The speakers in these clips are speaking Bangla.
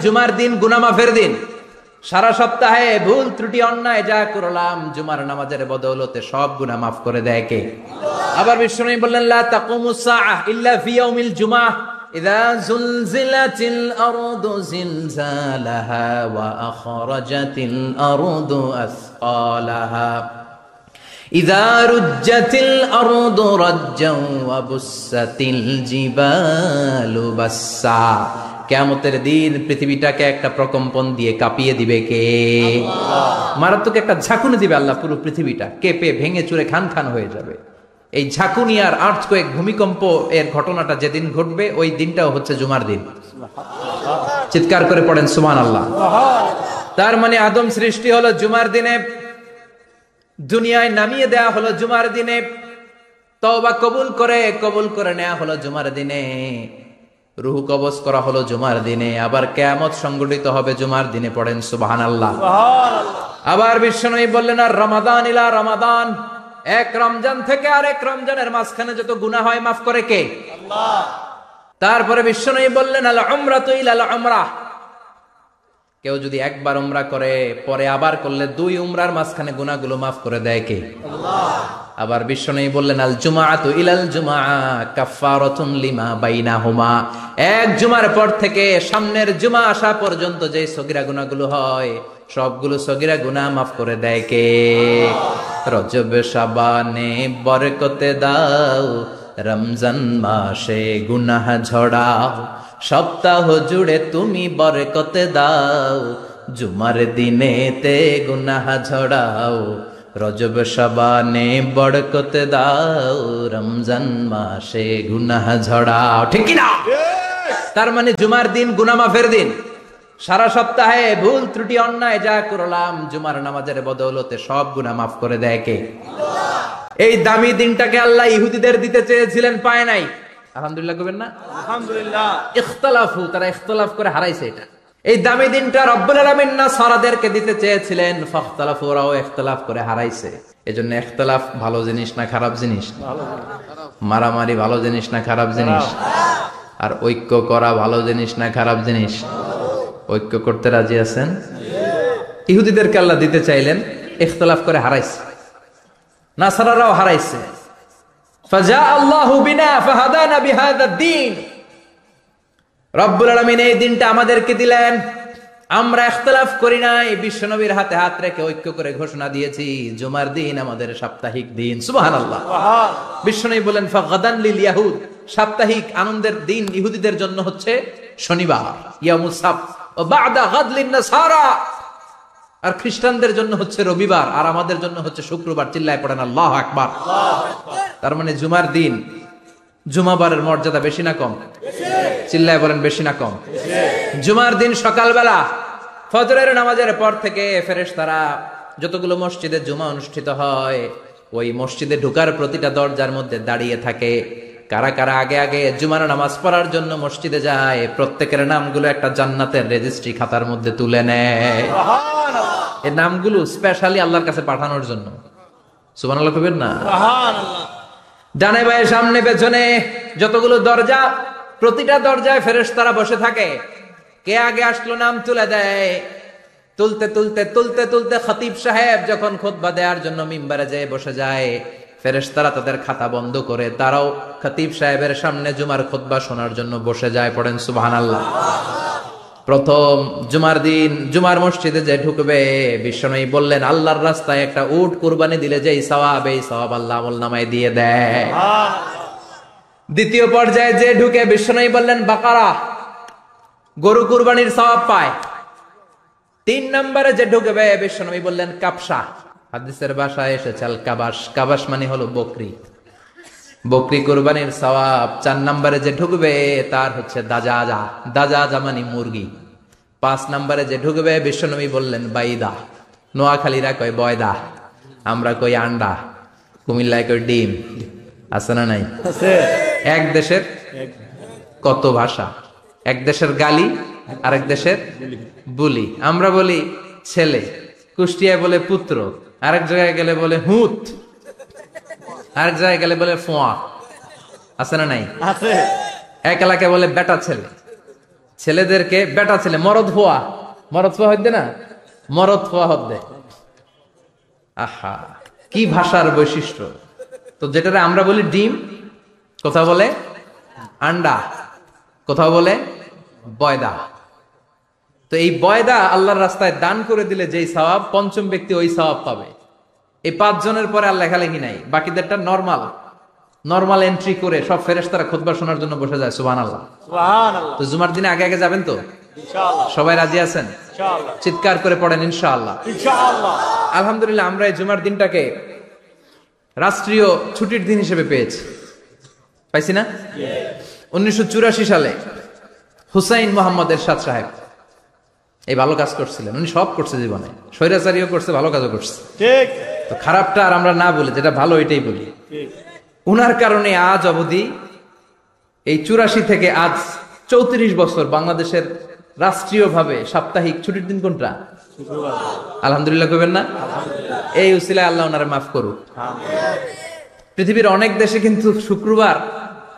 জুমার দিন গুনাহ মাফের দিন। সারা সপ্তাহে ভুল ত্রুটি অন্যায় যা করলাম জুমার নামাজের বদৌলতে সব গুনাহ মাফ করে দেয় কে? আবার বিশ্বনবী বললেন লা তাকুমুস সাআহ ইল্লা ফি ইয়াউমিল জুমআহ ইযা যুলজিলাতিল আরদু জিলজালাহা ওয়া আখরাজাতিল আরদু আসকালাহা ইযা রুজ্জাতিল আরদু রাজ্জাও ওয়া বুসাতিল জিবালু বাসসা। কিয়ামতের দিন পৃথিবীটাকে একটা প্রকম্পন দিয়ে কাঁপিয়ে দিবে কে? আল্লাহ। মারাত্মক একটা ঝাঁকুনি দিবে আল্লাহ, পুরো পৃথিবীটা কেঁপে ভেঙে চুরে খান খান হয়ে যাবে। এই ঝাঁকুনি আর আর্থকোয়েক ভূমিকম্প এর ঘটনাটা যেদিন ঘটবে ওই দিনটাও হচ্ছে জুমার দিন। চিৎকার করে পড়েন সুবহানাল্লাহ। তার মানে আদম সৃষ্টি হলো জুমার দিনে, দুনিয়ায় নামিয়ে দেয়া হলো জুমার দিনে, তওবা কবুল করে নেওয়া হলো জুমার দিনে, রূহ কবজ করা হলো জুমার দিনে, আবার কিয়ামত সংগঠিত হবে জুমার দিনে। পড়েন সুবহানাল্লাহ। আবার বিশ্বনবী বললেন আর রমাদান ইলা রমাদান, এক রমজান থেকে আরেক রমজানের মাঝখানে যত গুনাহ হয় মাফ করে কে? আল্লাহ। তারপরে বিশ্বনবী বললেন আল উমরাতু ইলাল উমরাহ, কেউ যদি একবার উমরা করে পরে আবার করলে দুই উমরার মাঝখানে গুনাহগুলো মাফ করে দেয় কে? আল্লাহ। আবার বিশ্বনবী বললেন আল জুমআতু ইলাল জুমআ কাফফারাতুন লিমা বাইনাহুমা, এক জুমার পর থেকে সামনের জুমা আসা পর্যন্ত যে সগীরা গুনাহগুলো হয় সবগুলো সগীরা গুনাহ মাফ করে দেয় কে? রজব শাবানে বরকতে দাও, রমজান মাসে গুনাহ ঝড়াও, সপ্তাহ জুড়ে তুমি বরকতে দাও, জুমার দিনেতে গুনাহ ঝড়াও, রজব শাবানে বরকতে দাও, রমজান মাসে গুনাহ ঝড়াও। ঠিক কি না? তার মানে জুমার দিন গুনাহ মাফের দিন। সারা সপ্তাহে ভুল ত্রুটি অন্যায় যা করলাম জুমার নামাজের বদৌলতে সব গুনাহ মাফ করে দেয় কে? আল্লাহ। এই দামি দিনটাকে আল্লাহ ইহুদিদের দিতে চেয়েছিলেন, পায় নাই। আলহামদুলিল্লাহ কইবেন না? আলহামদুলিল্লাহ। ইখতিলাফু, তারা ইখতিলাফ করে হারাইছে এটা। এই দামি দিনটা রব্বুল আলামিন নাসারাদেরকে দিতে চেয়েছিলেন, ফাখতালাফু, ওরাও ইখতিলাফ করে হারাইছে। এজন্য ইখতিলাফ ভালো জিনিস না খারাপ জিনিস? মারামারি ভালো জিনিস না খারাপ জিনিস? আর ঐক্য করা ভালো জিনিস না খারাপ জিনিস? ঐক্য করতে রাজি আছেন? ইহুদিদেরকে আল্লাহ দিতে চাইলেন, ইখতিলাফ করে হারাইছে। নাসারারাও হারাইছে। ফাজা আল্লাহু বিনা ফাহাদানা বিহাদা দ্বীন, রব্বুল আলামিন এই দিনটা আমাদেরকে দিলেন, আমরা ইখতিলাফ করি নাই, বিশ্বনবীর হাতে হাত রেখে ঐক্য করে ঘোষণা দিয়েছি জুমার দিন আমাদের সাপ্তাহিক দিন। সুবহানাল্লাহ। বিশ্বনবী বলেন ফাগাদান লিল ইয়াহুদ, সাপ্তাহিক আনন্দের দিন ইহুদিদের জন্য হচ্ছে শনিবার, ইয়াউমুস সাbt, ও বাদা গাদ লিন নাসারা, আর খ্রিস্টানদের জন্য হচ্ছে রবিবার, আর আমাদের জন্য হচ্ছে শুক্রবার। চিল্লায় পড়েন আল্লাহু আকবার। তার মানে জুমার দিন, জুমাবারের মর্যাদা বেশি না কম? চিল্লায় বলেন বেশি না কম? জুমার দিন সকালবেলা ফজরের নামাজের পর থেকে ফেরেশতারা যতগুলো মসজিদে জুমা অনুষ্ঠিত হয় ওই মসজিদে ঢোকার প্রতিটা দরজার মধ্যে দাঁড়িয়ে থাকে। কারা কারা আগে আগে জুমার নামাজ পড়ার জন্য মসজিদে যায় প্রত্যেকের নামগুলো একটা জান্নাতের রেজিস্ট্রি খাতার মধ্যে তুলে নেয়। এই নামগুলো স্পেশালি আল্লাহর কাছে পাঠানোর জন্য। সুবহানাল্লাহ কইবেন না? সুবহানাল্লাহ। ডানে বায়ে সামনে পেছনে যতগুলো দরজা, প্রতিটা দরজায় ফেরেশতারা বসে থাকে। কে আগে আসলো নাম তুলে দেয়। তুলতে তুলতে তুলতে তুলতে খতিব সাহেব যখন খুতবা দেওয়ার জন্য মিম্বারে যেয়ে বসে যায়, ফেরেশতারা তাদের খাতা বন্ধ করে তারাও খতিব সাহেবের সামনে জুমার খুতবা শোনার জন্য বসে যায়। পড়েন সুবহানাল্লাহ। প্রথম জুমার দিন জুমার মসজিদে যে ঢুকবে, বিশ্বনবী বললেন আল্লাহর রাস্তায় একটা উট কুরবানি দিলে যেই সওয়াব, এই সওয়াব আল্লাহ আমলনামায় দিয়ে দেয়। দ্বিতীয় পর্যায়ে যে ঢুকে, বিশ্বনবী বললেন বাকারা, গরু কুরবানির সওয়াব পায়। 3 নম্বরে যে ঢুকবে, বিশ্বনবী বললেন কাবসা, হাদিসের ভাষায় এসেছে আল কাবাস, কাবাস মানে হলো বকরি, বকরি কুরবানির সওয়াব। 4 নম্বরে যে ঢুকবে তার হচ্ছে দাজাজা, দাজাজা মানে মুরগি। 5 নম্বরে যে ঢুকবে, বিশ্বনবী বললেন বাইদা, নোয়াখালীরা কয় বয়দা, আমরা কই আন্ডা, কুমিল্লায় কই ডিম। আছে না নাই? আছে। এক দেশের কত ভাষা, এক দেশের গালি আরেক দেশের বুলি। আমরা বলি ছেলে, কুষ্টিয়ায় বলে পুত্র, আরেক জায়গায় গেলে বলে হুত, আরেক জায়গায় গেলে বলে ফোয়া। আছে না নাই? আছে। এক এলাকায় বলে বেটা ছেলে, ছেলেদেরকে বেটা ছেলে মরদ হওয়া হইতে না, মরদ হওয়া হদ্দে। আহা, কি ভাষার বৈশিষ্ট্য! তো যেটা আমরা বলি ডিম, কোথাও বলে আন্ডা, কোথাও বলে বয়দা। তো এই বয়দা আল্লাহর রাস্তায় দান করে দিলে যেই সওয়াব, পঞ্চম ব্যক্তি ওই সওয়াব পাবে। এই 5 জনের পরে আর লেখালেখি নাই, বাকিদেরটা নরমাল এন্ট্রি করে সব ফেরেশতারা খুতবা শোনার জন্য বসে যায়। সুবহানাল্লাহ, সুবহানাল্লাহ। তো জুমার দিনে আগে আগে যাবেন তো ইনশাআল্লাহ? সবাই রাজি আছেন ইনশাআল্লাহ? চিৎকার করে পড়েন ইনশাআল্লাহ, ইনশাআল্লাহ। আলহামদুলিল্লাহ, আমরা এই জুমার দিনটাকে রাষ্ট্রীয় ছুটির দিন হিসেবে পাইছি না? 1984 সালে হুসাইন মোহাম্মদ এরশাদ সাহেব এই ভালো কাজ করছিলেন। উনি সব করছে জীবনে, স্বৈরাচারীও করছে, ভালো কাজও করছে। ঠিক। তো খারাপটা আর আমরা না বলি, যেটা ভালো এটাই বলি। উনার কারণে আজ অবধি এই 84 থেকে আজ 34 বছর বাংলাদেশের রাষ্ট্রীয়ভাবে সাপ্তাহিক ছুটির দিন কোনটা? আলহামদুলিল্লাহ কইবেন না? এই উসিলায় আল্লাহ ওনারে মাফ করুক। পৃথিবীর অনেক দেশে কিন্তু শুক্রবার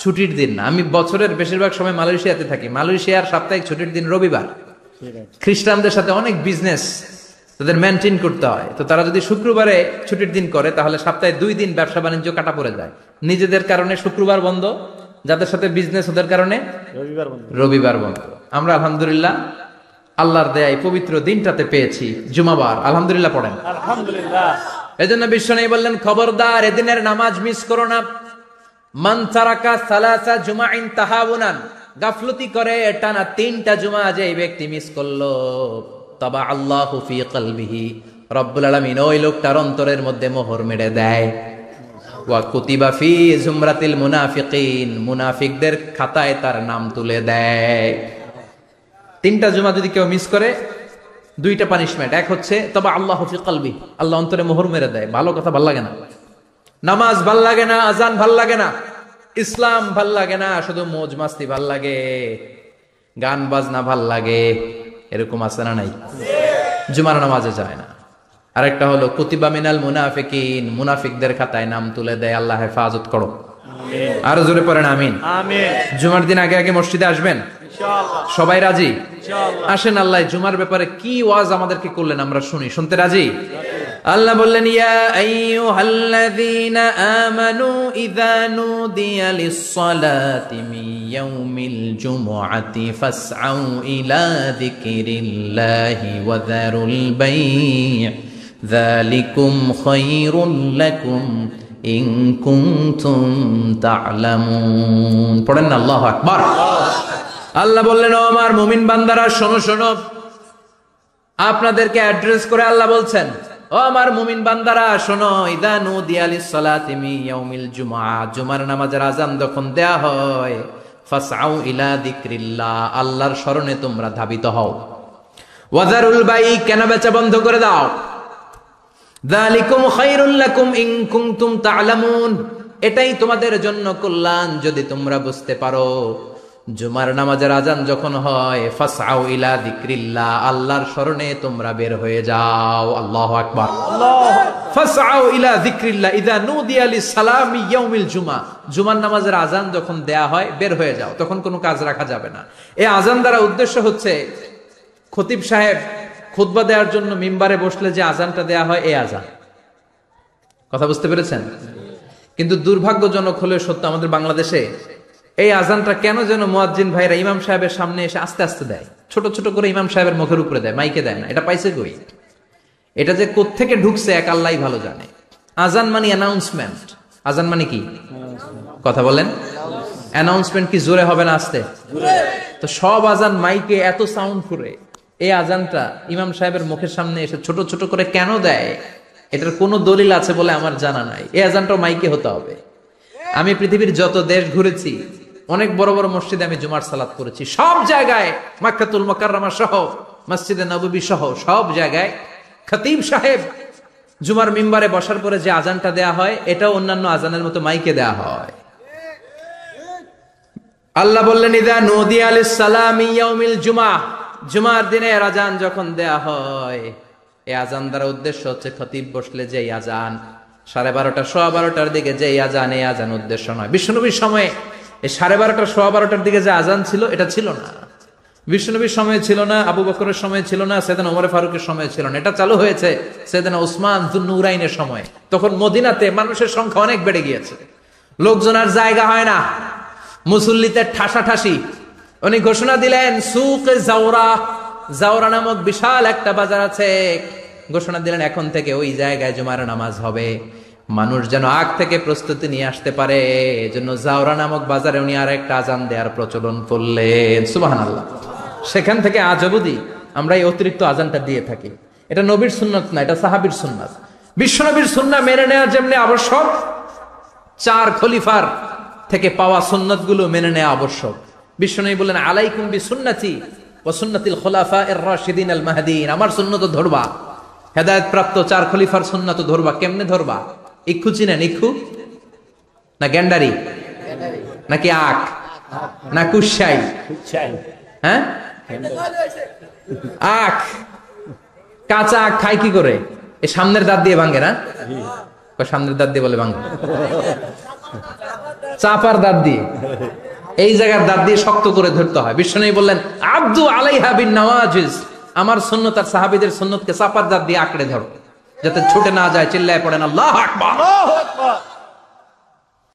ছুটির দিন না। আমি বছরের বেশিরভাগ সময় মালয়েশিয়াতে থাকি। মালয়েশিয়ার সাপ্তাহিক ছুটির দিন রবিবার। খ্রিস্টানদের সাথে অনেক বিজনেস তাদের মেনটেন করতে হয়। তো তারা যদি শুক্রবারে ছুটির দিন করে, তাহলে সপ্তাহে 2 দিন ব্যবসা বাণিজ্য কাটা পড়ে যায়। নিজেদের কারণে শুক্রবার বন্ধ, যাদের সাথে বিজনেস ওদের কারণে রবিবার বন্ধ। আমরা আলহামদুলিল্লাহ আল্লাহর দয়ায় পবিত্র দিনটাতে পেয়েছি জুমাবার। আলহামদুলিল্লাহ পড়েন আলহামদুলিল্লাহ। এজন্য বিশ্বনবী বললেন, খবরদার এদিনের নামাজ মিস করো না। মান তারাকা সালাসা জুমাইন তাহাউনান, গাফলতি করে টানা 3টা জুমা যে এই ব্যক্তি মিস করলো, তাবা আল্লাহু ফি কলবিহি, রব্বুল আলামিন ওই লোকটার অন্তরের মধ্যে মোহর মেরে দেয়। ওয়া কুতিবা ফি জুমরাতিল মুনাফিকিন, মুনাফিকদের খাতায় তার নাম তুলে দেয়। 3টা জুমা যদি কেউ মিস করে, 2টা পানিশমেন্ট। এক হচ্ছে তাবা আল্লাহু ফি কলবি, আল্লাহ অন্তরে মোহর মেরে দেয়। ভালো কথা ভাল লাগে না, নামাজ ভাল লাগে না, আজান ভাল লাগে না, ইসলাম ভাল লাগে না, শুধু মৌজ মাস্তি ভাল লাগে, গান বাজনা ভাল লাগে, এরকম আছে না নাই? জুমার নামাজে যায় না। আরেকটা হলো কুতিবা মিনাল মুনাফিকিন, মুনাফিকদের খাতায় নাম তুলে দেয়। আল্লাহ হেফাজত করো, আরো জোরে পড়েন আমিন। জুমার দিন আগে আগে মসজিদে আসবেন ইনশাআল্লাহ। সবাই রাজি? ইনশাআল্লাহ। আসেন, আল্লাহ জুমার ব্যাপারে কি ওয়াজ আমাদেরকে করলেন আমরা শুনি। শুনতে রাজি? আল্লাহ বললেন, ইয়া আইয়ুহাল্লাযীনা আমানু ইযা নুদিয়া লিস-সালাতি মিন ইয়াউমিল জুমআতি ফাসআউ ইলা যিকরিল্লাহি ওয়া যারুল বাই', যালিকুম খায়রুল লাকুম ইন কুনতুম তা'লামুন। পড়েন না আল্লাহু আকবার। আল্লাহ বললেন, ও আমার মুমিন বান্দারা শোনো শোনো। আপনাদেরকে অ্যাড্রেস করে আল্লাহ বলছেন, ও আমার মুমিন বান্দারা শোনো, ইযা নুদিয়া লিস-সালাতি মিন ইয়াউমিল জুমআ, জুমার নামাজের আযান যখন দেয়া হয়, ফাসআউ ইলা যিকরিল্লাহ, আল্লাহর স্মরণে তোমরা ধাবিত হও। ওয়া যারুল বাই', কেনা বেচা বন্ধ করে দাও। যালিকুম খায়রুল লাকুম ইন কুনতুম তা'লামুন, এটাই তোমাদের জন্য কল্যাণ যদি তোমরা বুঝতে পারো। জুমার নামাজের আযান যখন হয়, ফাসআউ ইলা যিকরিল্লাহ, আল্লাহর স্মরণে তোমরা বের হয়ে যাও। আল্লাহু আকবার। ফাসআউ ইলা যিকরিল্লাহ ইযা নুদিয়া লিস-সালামি ইয়াউমিল জুমআ, জুমার নামাজের আযান যখন দেয়া হয় বের হয়ে যাও, তখন কোনো কাজ রাখা যাবে না। এই আযান দ্বারা উদ্দেশ্য হচ্ছে খতিব সাহেব খুতবা দেওয়ার জন্য মিম্বারে বসলে যে আযানটা দেয়া হয়, এই আযান। কথা বুঝতে পেরেছেন? কিন্তু দুর্ভাগ্যজনক হলে সত্য, আমাদের বাংলাদেশে এই আজানটা কেন যেন মুয়াজ্জিন ভাইরা ইমাম সাহেবের সামনে এসে আস্তে আস্তে দেয়, ছোট ছোট করে ইমাম সাহেবের মুখের উপরে দেয়, মাইকে দেয় না। এটা পাইছে কই? এটা যে কোত্থেকে ঢুকছে এক আল্লাহই ভালো জানে। আজান মানে অ্যানাউন্সমেন্ট। আজান মানে কি? কথা বলেন। অ্যানাউন্সমেন্ট কি জোরে হবে না আস্তে? তো সব আজান মাইকে এত সাউন্ড করে, এই আজানটা ইমাম সাহেবের মুখের সামনে এসে ছোট ছোট করে কেন দেয়? এটার কোনো দলিল আছে বলে আমার জানা নাই। এই আজানটাও মাইকে হতে হবে। আমি পৃথিবীর যত দেশ ঘুরেছি, অনেক বড় বড় মসজিদে আমি জুমার সালাত করেছি, সব জায়গায় মক্কাতুল মুকাররমা সহ মসজিদে নববী সহ সব জায়গায় খতিব সাহেব জুমার মিম্বারে বসার পরে যে আজানটা দেয়া হয়, এটাও অন্যান্য আজানের মতো মাইকে দেয়া হয়। আল্লাহ বললেন, ইযা নুদিয়া লিস-সালামি ইয়াউমিল জুমআহ, জুমার দিনে আজান যখন দেয়া হয়, এই আজান দ্বারা উদ্দেশ্য হচ্ছে খতিব বসলে যে আজান 12:30 12:15 দিকে যে আজান, এই আজান উদ্দেশ্য নয়। বিশ্বনবীর সময়ে এই 12:30 12:15 দিকে যে আজান ছিল, এটা ছিল না। বিশ্বনবীর সময় ছিল না, আবু বকরের সময় ছিল না, সাইয়েদনা ওমর ফারুকের সময় ছিল না, এটা চালু হয়েছে সাইয়েদনা উসমান যুন্নুরাইনের সময়। তখন মদিনাতে মানুষের সংখ্যা অনেক বেড়ে গিয়েছে, লোকজন আর জায়গা হয় না, মুসল্লিতে ঠাসাঠাসি। উনি ঘোষণা দিলেন সুক জাওরা, জাওরা নামক বিশাল একটা বাজার আছে, ঘোষণা দিলেন এখন থেকে ওই জায়গায় জুমার নামাজ হবে। মানুষ যেন আগ থেকে প্রস্তুতি নিয়ে আসতে পারে, এজন্য জাওরা নামক বাজারে উনি আর একটা আজান দেওয়ার প্রচলন করলেন। সুবহানাল্লাহ। সেখান থেকে আজ অবধি আমরা এই অতিরিক্ত আজানটা দিয়ে থাকি। এটা নবীর সুন্নাত না, এটা সাহাবীর সুন্নাত। বিশ্বনবীর সুন্নাহ মেনে নেওয়া যেমনি আবশ্যক, 4 খলিফার থেকে পাওয়া সুন্নাতগুলো মেনে নেওয়া আবশ্যক। বিশ্বনবী বললেন আলাইকুম বিসুন্নতি ওয়া সুন্নাতিল খুলাফায়ে রাশিদিন আল মাহদিয়িন, আমার সুন্নাত ধরবা, হেদায়েত প্রাপ্ত 4 খলিফার সুন্নাত ধরবা। কেমনে ধরবা? ইক্ষু চিনেন? ইক্ষু না গ্যান্ডারি নাকি আখ না কুশাই? হ্যাঁ, আখ। কাঁচা আখ খায় কি করে? এই সামনের দাঁত দিয়ে ভাঙে না? সামনের দাঁত দিয়ে বলে ভাঙে, চাপার দাঁত দিয়ে, এই জায়গার দাঁত দিয়ে শক্ত করে ধরতে হয়। বিশ্বনবী বললেন আব্দু আলাইহা বিন নওয়াজিজ, আমার সুন্নাত আর সাহাবীদের সুন্নাতকে চাপার দাঁত দিয়ে আঁকড়ে ধরো, যাতে ছুটে না যায়। চিল্লায় পড়েন আল্লাহু আকবার।